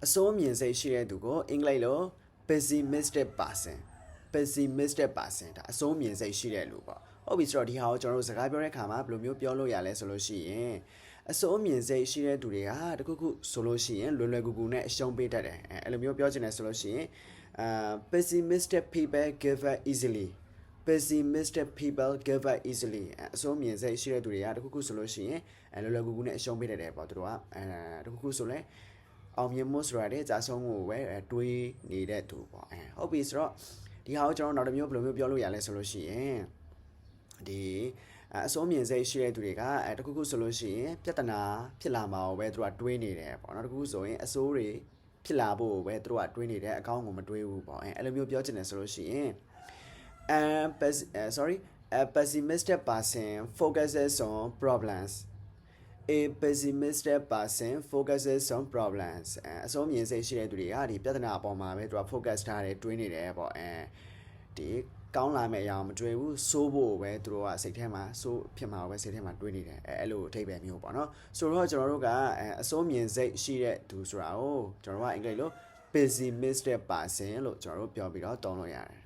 အစိုးမြင်စိတ်ရှိတဲ့သူကိုအင်္ဂလိပ်လို pessimistic person ဒါအစိုးမြင်စိတ်ရှိတဲ့လူပေါ့ဟုတ်ပြီဆိုတော့ဒီဟာကိုကျွန်တော်တို့စကားပြောတဲ့အခါမှာဘယ်လိုမျိုးပြောလို့ရလဲဆိုလို့ရှိရင်အစိုးမြင်စိတ်ရှိတဲ့သူတွေကတခုခုဆိုလို့ရှိရင်လွယ်လွယ်ကူကူနဲ့အရှုံးပေးတတ်တယ်အဲ့လိုမျိုးပြောချင်တယ်ဆိုလို့ရှိရင်pessimistic people give up easily pessimistic people give up easily အစိုးမြင်စိတ်ရှိတဲ့သူတွေကတခုခုဆိုလို့ရှိရင်လွယ်လွယ်ကူကူနဲ့အရှုံးပေးတတ်တယ်ပေါ့သူတို့ကတခုခုဆိုလဲအောင်မြင်မှုဆိုတာတဲ့ကြာဆုံးမှုပဲတွေးနေတဲ့သူပေါ့ဟုတ်ပြီဆိုတော့ဒီဟာကိုကျွန်တော်နောက်တစ်မျိုးဘယ်လိုမျိုးပြောလို့ရလဲဆိုလို့ရှိရင်ဒီအစိုးမြင်စိတ်ရှိတဲ့သူတွေကတခုခုဆိုလို့ရှိရင်ပြဿနာဖြစ်လာမှာပဲသူတို့ကတွေးနေတယ်ပေါ့နော်တခုခုဆိုရင်အစိုးတွေဖြစ်လာဖို့ပဲသူတို့ကတွေးနေတယ်အကောင်းကိုမတွေးဘူးပေါ့အဲ့လိုမျိုးပြောချင်တယ်ဆိုလို့ရှိရင်a pessimistic person focuses on problems a pessimistic person focuses on problems အဆုံးမြင်စိတ်ရှိတဲ့သူတွေကဒီပြဿနာအပေါ်မှာပဲသူက focus ထားတယ်တွေးနေတယ်ပေါ့ဒီကောင်းလာမယ့်အရာမတွေးဘူးစိုးဖို့ပဲသူတို့ကစိတ်ထဲမှာစိုးဖြစ်မှာပဲစိတ်ထဲမှာတွေးနေတယ်အဲ့လိုအထိပ္ပယ်မျိုးပေါ့နော်ဆိုတော့ကျွန်တော်တို့ကအဆုံးမြင်စိတ်ရှိတဲ့သူဆိုတာကိုကျွန်တော်တို့ကအင်္ဂလိပ်လို pessimistic person လို့ကျွန်တော်တို့ပြောပြီးတော့သုံးလို့ရတယ်